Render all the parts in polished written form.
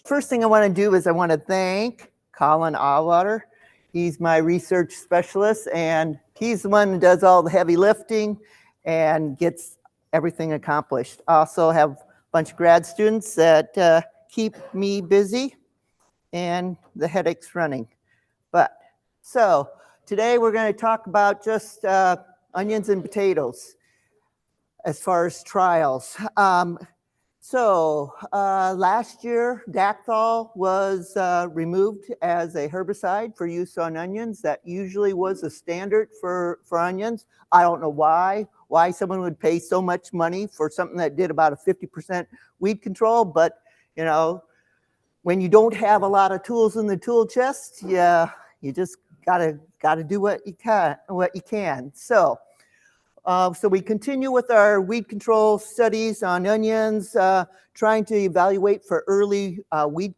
first thing I want to do is I want to thank Colin Allwater. He's my research specialist, and he's the one who does all the heavy lifting and gets everything accomplished. I also have a bunch of grad students that keep me busy and the headaches running. So today we're going to talk about just onions and potatoes as far as trials. Last year, Dacthal was removed as a herbicide for use on onions. That usually was a standard for onions. I don't know why someone would pay so much money for something that did about a 50% weed control, but you know, when you don't have a lot of tools in the tool chest, yeah, you just gotta do what you can. So we continue with our weed control studies on onions, trying to evaluate for early weed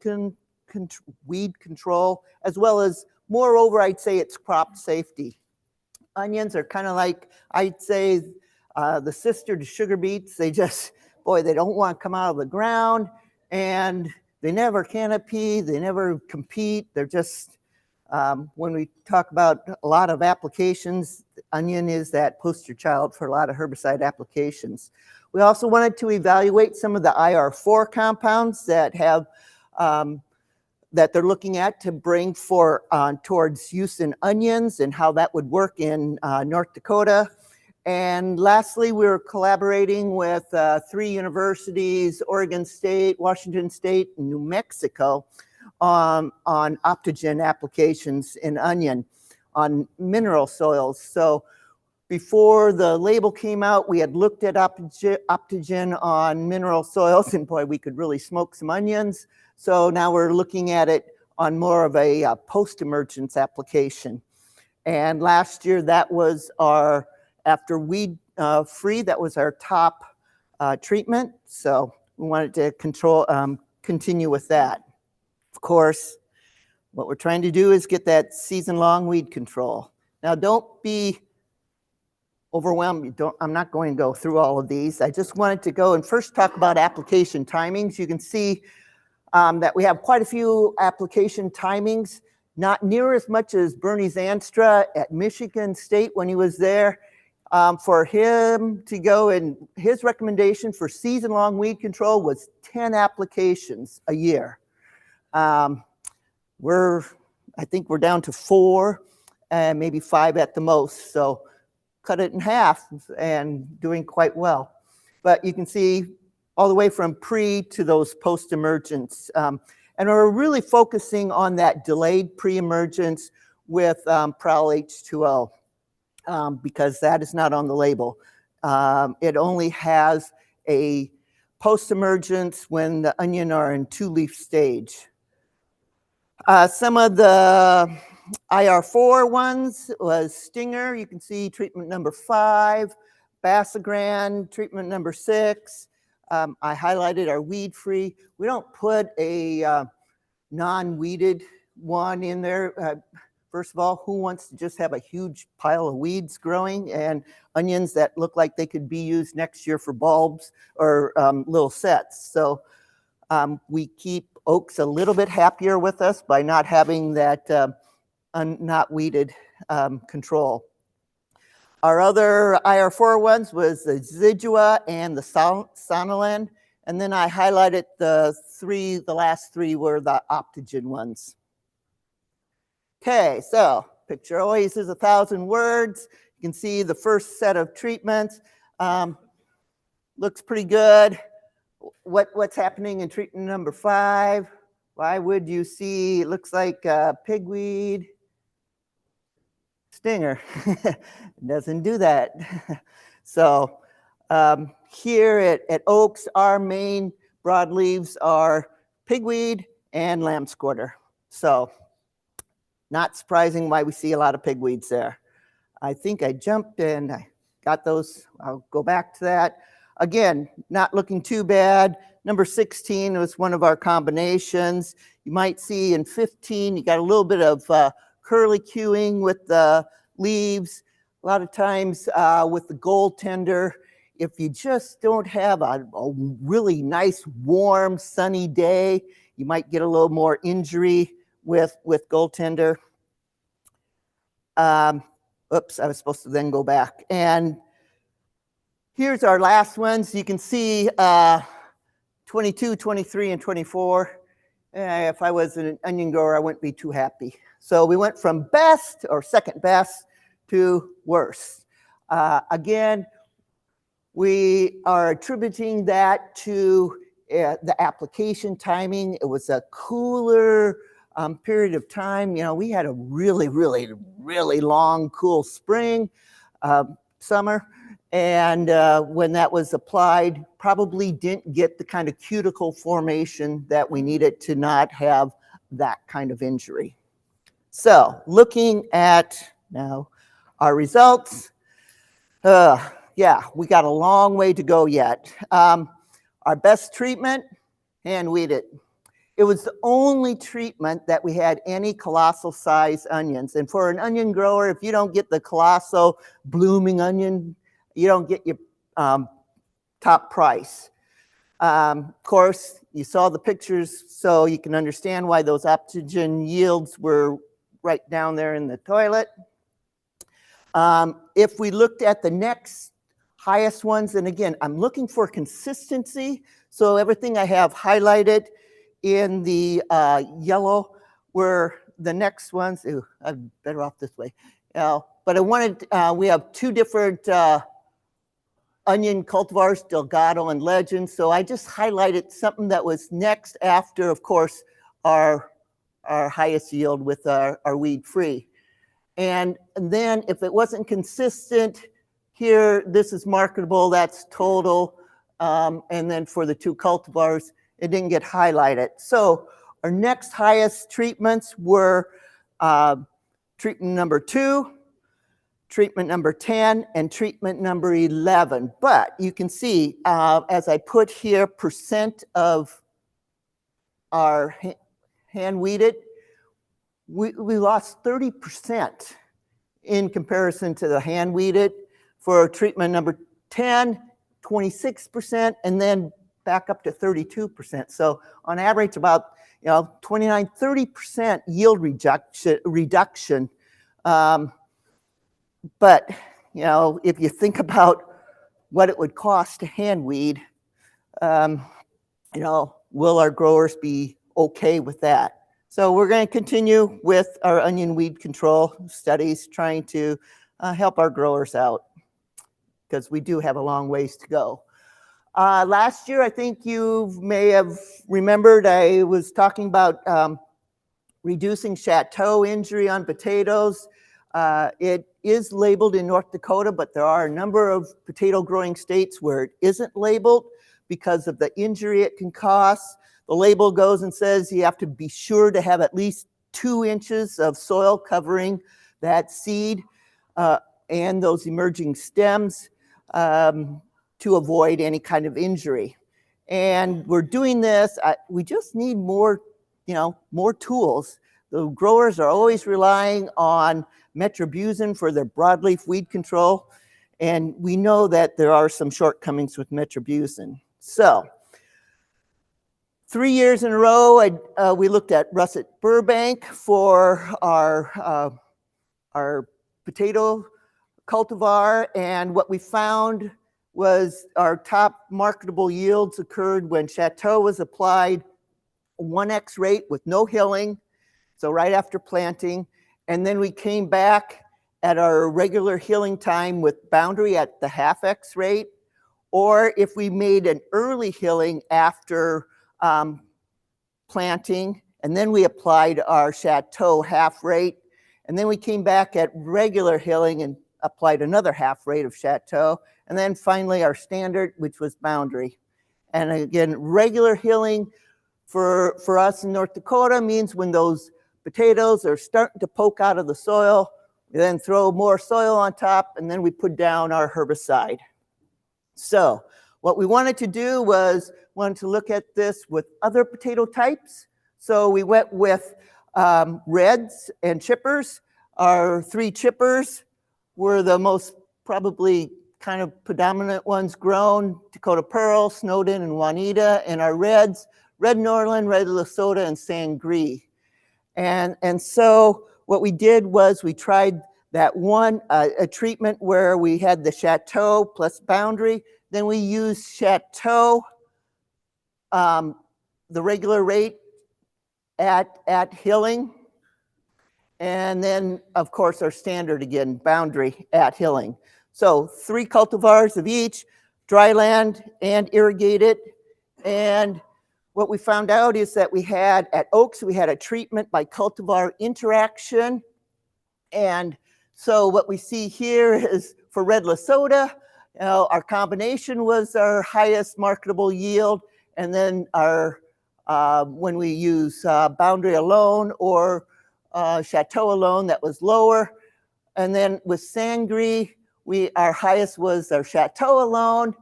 control, as well as, moreover, I'd say it's crop safety. Onions are kind of like, I'd say, the sister to sugar beets. They just, boy, they don't want to come out of the ground, and they never canopy, they never compete. They're just, when we talk about a lot of applications, onion is that poster child for a lot of herbicide applications. We also wanted to evaluate some of the IR4 compounds that have that they're looking at to bring towards use in onions and how that would work in North Dakota. And lastly, we're collaborating with 3 universities, Oregon State, Washington State, and New Mexico, on optogen applications in onion on mineral soils. So before the label came out, we had looked at optogen on mineral soils, and boy, we could really smoke some onions. So now we're looking at it on more of a post-emergence application. And last year, that was our, after weed free, that was our top treatment. So we wanted to continue with that. Of course, what we're trying to do is get that season-long weed control. Now, don't be overwhelmed. I'm not going to go through all of these. I just wanted to go and first talk about application timings. You can see that we have quite a few application timings, not near as much as Bernie Zanstra at Michigan State when he was there. For him to go, and his recommendation for season-long weed control was 10 applications a year. I think we're down to 4 and maybe 5 at the most. So cut it in half and doing quite well. But you can see all the way from pre to those post-emergence. And we're really focusing on that delayed pre-emergence with Prowl H2O because that is not on the label. It only has a post-emergence when the onion are in 2-leaf stage. Some of the IR4 ones was Stinger. You can see treatment number 5, Basagran, treatment number 6. I highlighted our weed-free. We don't put a non-weeded one in there. First of all, who wants to just have a huge pile of weeds growing and onions that look like they could be used next year for bulbs or little sets? So we keep oaks a little bit happier with us by not having that not weeded control. Our other IR4 ones was the Zidua and the Sonaland, and then I highlighted the last 3 were the optogen ones. Okay, so picture always is 1,000 words. You can see the first set of treatments. Looks pretty good. What's happening in treatment number 5? Why would you see, it looks like pigweed, Stinger. It doesn't do that. So here at Oaks, our main broadleaves are pigweed and lamb's quarter. So not surprising why we see a lot of pigweeds there. I think I jumped and I got those. I'll go back to that. Again, not looking too bad. Number 16 was one of our combinations. You might see in 15, you got a little bit of curly cueing with the leaves. A lot of times with the goaltender, if you just don't have a really nice, warm, sunny day, you might get a little more injury with goaltender. Oops, I was supposed to then go back. And here's our last ones. You can see 22, 23, and 24. If I was an onion grower, I wouldn't be too happy. So we went from best or second best to worst. Again, we are attributing that to the application timing. It was a cooler period of time. You know, we had a really, really, really long, cool spring, summer. And when that was applied, probably didn't get the kind of cuticle formation that we needed to not have that kind of injury. So looking at now our results, yeah, we got a long way to go yet. Our best treatment, hand weeded. It was the only treatment that we had any colossal size onions. And for an onion grower, if you don't get the colossal blooming onion, you don't get your top price. Of course, you saw the pictures, so you can understand why those oxygen yields were right down there in the toilet. If we looked at the next highest ones, and again, I'm looking for consistency, so everything I have highlighted in the yellow were the next ones. Ooh, I'm better off this way. But I wanted, we have two different onion cultivars, Delgado and Legend, so I just highlighted something that was next after, of course, our highest yield with our weed-free. And then if it wasn't consistent, here, this is marketable, that's total. And then for the two cultivars, it didn't get highlighted. So our next highest treatments were treatment number 2, treatment number 10, and treatment number 11. But you can see, as I put here, percent of our hand weeded, we lost 30% in comparison to the hand weeded. For treatment number 10, 26%, and then back up to 32%. So on average, about 29, 30% yield reduction. But if you think about what it would cost to hand weed, will our growers be okay with that? So we're going to continue with our onion weed control studies, trying to help our growers out, because we do have a long ways to go. Last year, I think you may have remembered, I was talking about reducing chateau injury on potatoes. It is labeled in North Dakota, but there are a number of potato growing states where it isn't labeled because of the injury it can cause. The label goes and says you have to be sure to have at least 2 inches of soil covering that seed and those emerging stems to avoid any kind of injury. And we're doing this, we just need more, more tools. The growers are always relying on metribuzin for their broadleaf weed control, and we know that there are some shortcomings with metribuzin. So 3 years in a row, we looked at Russet Burbank for our potato cultivar, and what we found was our top marketable yields occurred when Chateau was applied 1x rate with no hilling, so right after planting, and then we came back at our regular hilling time with Boundary at the 1/2x rate, or if we made an early hilling after planting, and then we applied our Chateau 1/2 rate, and then we came back at regular hilling and applied another 1/2 rate of Chateau, and then finally our standard, which was Boundary. And again, regular hilling for us in North Dakota means when those potatoes are starting to poke out of the soil, we then throw more soil on top, and then we put down our herbicide. So what we wanted to do was to look at this with other potato types. So we went with reds and chippers. Our 3 chippers were the most probably kind of predominant ones grown, Dakota Pearl, Snowden, and Juanita, and our reds, Red Norland, Red Lesotho, and Sangre. And so what we did was we tried that one, a treatment where we had the Chateau plus boundary. Then we used Chateau, the regular rate at hilling. And then, of course, our standard again, boundary at hilling. So 3 cultivars of each, dry land and irrigated. And what we found out is that we had, at Oaks, we had a treatment by cultivar interaction. And so what we see here is for Red Lesotho, our combination was our highest marketable yield. And then our, when we use boundary alone or Chateau alone, that was lower. And then with Sangre, our highest was our Chateau alone.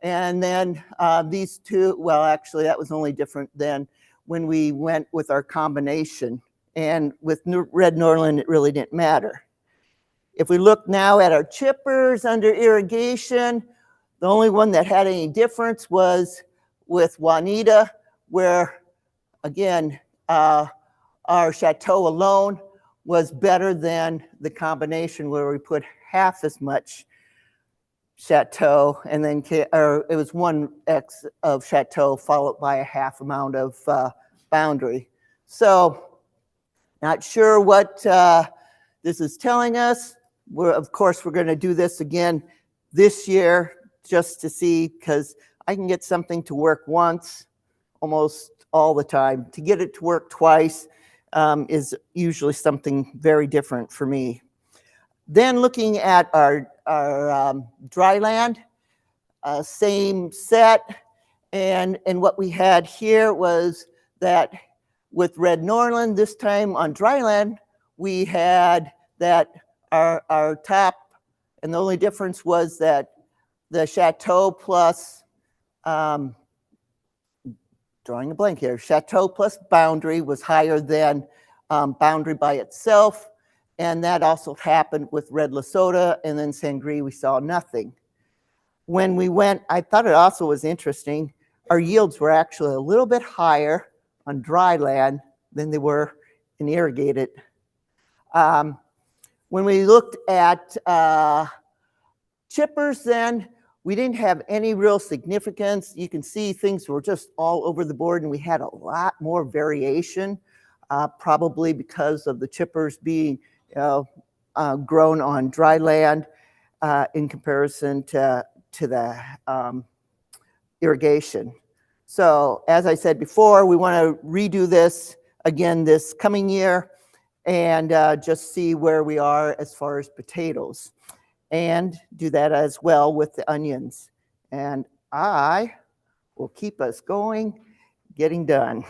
And then these two, well, actually, that was only different than when we went with our combination. And with Red Norland, it really didn't matter. If we look now at our chippers under irrigation, the only one that had any difference was with Juanita, where, again, our Chateau alone was better than the combination where we put half as much Chateau, and then it was 1x of Chateau followed by a half amount of boundary. So not sure what this is telling us. Of course, we're going to do this again this year just to see, because I can get something to work once almost all the time. To get it to work twice is usually something very different for me. Then looking at our dry land, same set. And what we had here was that with Red Norland, this time on dry land, we had that our top, and the only difference was that the Chateau plus, drawing a blank here, Chateau plus boundary was higher than boundary by itself. And that also happened with Red Lesotho, and then Sangre, we saw nothing. When we went, I thought it also was interesting, our yields were actually a little bit higher on dry land than they were in irrigated. When we looked at chippers then, we didn't have any real significance. You can see things were just all over the board, and we had a lot more variation, probably because of the chippers being grown on dry land in comparison to the irrigation. So as I said before, we want to redo this again this coming year and just see where we are as far as potatoes, and do that as well with the onions. And I will keep us going, getting done.